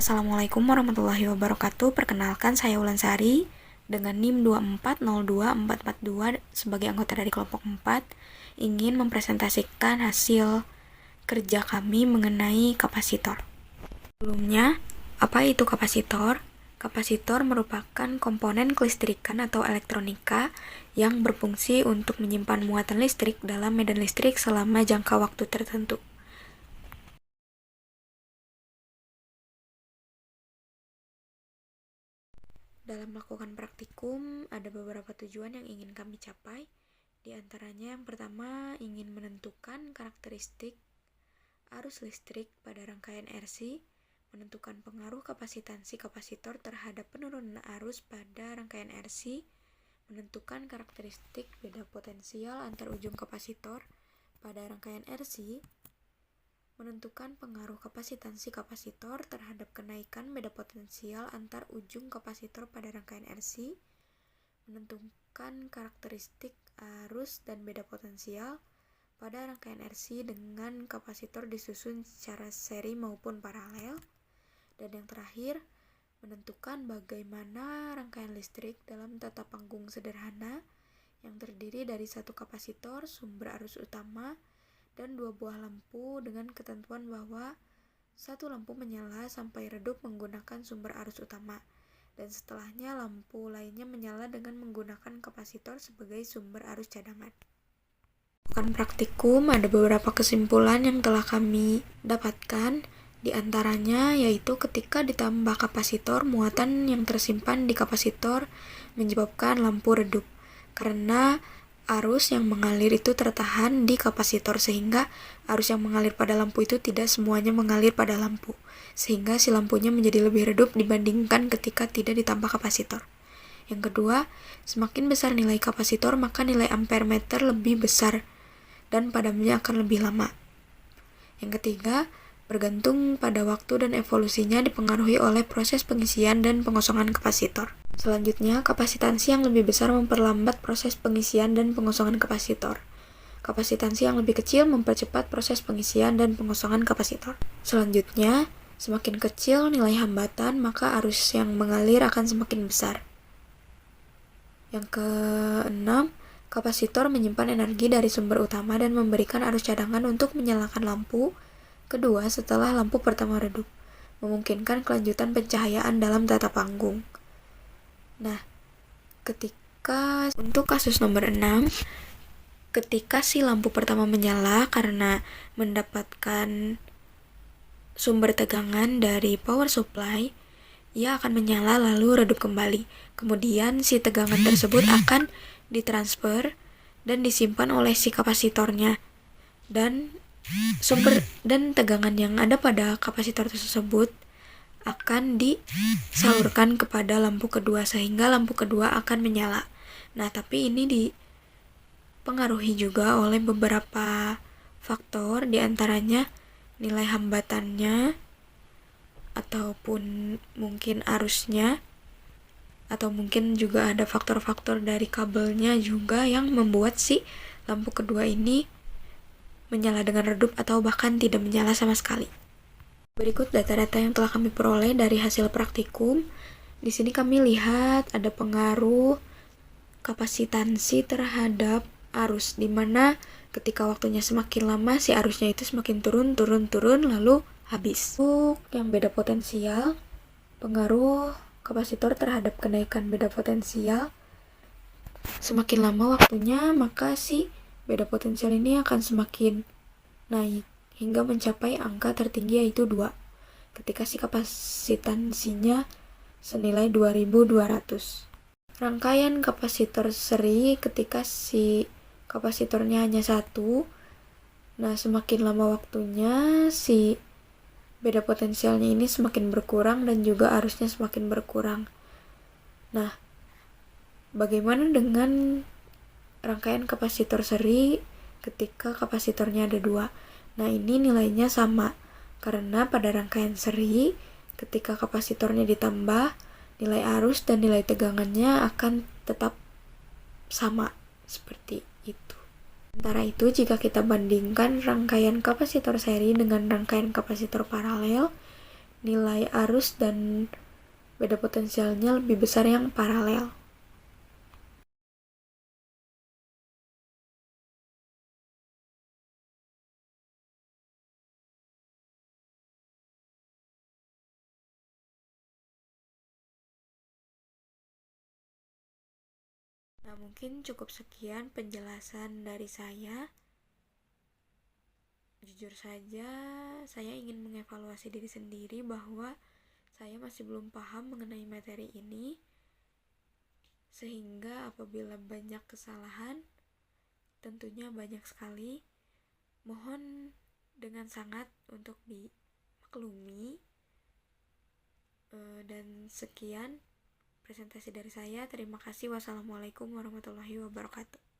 Assalamualaikum warahmatullahi wabarakatuh. Perkenalkan, saya Wulansari dengan NIM 2402442 sebagai anggota dari kelompok 4 ingin mempresentasikan hasil kerja kami mengenai kapasitor. Sebelumnya, apa itu kapasitor? Kapasitor merupakan komponen kelistrikan atau elektronika yang berfungsi untuk menyimpan muatan listrik dalam medan listrik selama jangka waktu tertentu. Dalam melakukan praktikum, ada beberapa tujuan yang ingin kami capai. Di antaranya yang pertama, ingin menentukan karakteristik arus listrik pada rangkaian RC, menentukan pengaruh kapasitansi kapasitor terhadap penurunan arus pada rangkaian RC, menentukan karakteristik beda potensial antar ujung kapasitor pada rangkaian RC, menentukan pengaruh kapasitansi kapasitor terhadap kenaikan beda potensial antar ujung kapasitor pada rangkaian RC, menentukan karakteristik arus dan beda potensial pada rangkaian RC dengan kapasitor disusun secara seri maupun paralel, dan yang terakhir, menentukan bagaimana rangkaian listrik dalam tata panggung sederhana yang terdiri dari satu kapasitor, sumber arus utama, dan dua buah lampu dengan ketentuan bahwa satu lampu menyala sampai redup menggunakan sumber arus utama, dan setelahnya lampu lainnya menyala dengan menggunakan kapasitor sebagai sumber arus cadangan. Bukan praktikum, ada beberapa kesimpulan yang telah kami dapatkan, di antaranya yaitu ketika ditambah kapasitor, muatan yang tersimpan di kapasitor menyebabkan lampu redup, karena arus yang mengalir itu tertahan di kapasitor sehingga arus yang mengalir pada lampu itu tidak semuanya mengalir pada lampu, sehingga si lampunya menjadi lebih redup dibandingkan ketika tidak ditambah kapasitor. Yang kedua, semakin besar nilai kapasitor maka nilai ampere meter lebih besar dan padamnya akan lebih lama. Yang ketiga, bergantung pada waktu dan evolusinya dipengaruhi oleh proses pengisian dan pengosongan kapasitor. Selanjutnya, kapasitansi yang lebih besar memperlambat proses pengisian dan pengosongan kapasitor. Kapasitansi yang lebih kecil mempercepat proses pengisian dan pengosongan kapasitor. Selanjutnya, semakin kecil nilai hambatan, maka arus yang mengalir akan semakin besar. Yang keenam, kapasitor menyimpan energi dari sumber utama dan memberikan arus cadangan untuk menyalakan lampu kedua setelah lampu pertama redup, memungkinkan kelanjutan pencahayaan dalam tata panggung. Nah, untuk kasus nomor 6, ketika si lampu pertama menyala karena mendapatkan sumber tegangan dari power supply, ia akan menyala lalu redup kembali. Kemudian si tegangan tersebut akan ditransfer dan disimpan oleh si kapasitornya, dan tegangan yang ada pada kapasitor tersebut akan disalurkan kepada lampu kedua sehingga lampu kedua akan menyala. Nah, tapi ini dipengaruhi juga oleh beberapa faktor, diantaranya nilai hambatannya ataupun mungkin arusnya, atau mungkin juga ada faktor-faktor dari kabelnya juga yang membuat si lampu kedua ini menyala dengan redup atau bahkan tidak menyala sama sekali. Berikut data-data yang telah kami peroleh dari hasil praktikum. Di sini kami lihat ada pengaruh kapasitansi terhadap arus, di mana ketika waktunya semakin lama si arusnya itu semakin turun lalu habis. Untuk yang beda potensial, pengaruh kapasitor terhadap kenaikan beda potensial, semakin lama waktunya maka si beda potensial ini akan semakin naik hingga mencapai angka tertinggi yaitu 2 ketika si kapasitansinya senilai 2200. Rangkaian kapasitor seri ketika si kapasitornya hanya 1, nah semakin lama waktunya si beda potensialnya ini semakin berkurang dan juga arusnya semakin berkurang. Nah, bagaimana dengan rangkaian kapasitor seri ketika kapasitornya ada 2? Nah, ini nilainya sama, karena pada rangkaian seri ketika kapasitornya ditambah, nilai arus dan nilai tegangannya akan tetap sama seperti itu. Sementara itu, jika kita bandingkan rangkaian kapasitor seri dengan rangkaian kapasitor paralel, nilai arus dan beda potensialnya lebih besar yang paralel. Nah, mungkin cukup sekian penjelasan dari saya. Jujur saja, saya ingin mengevaluasi diri sendiri bahwa saya masih belum paham mengenai materi ini, sehingga apabila banyak kesalahan, tentunya banyak sekali, mohon dengan sangat untuk dimaklumi. Dan sekian presentasi dari saya. Terima kasih. Wassalamualaikum warahmatullahi wabarakatuh.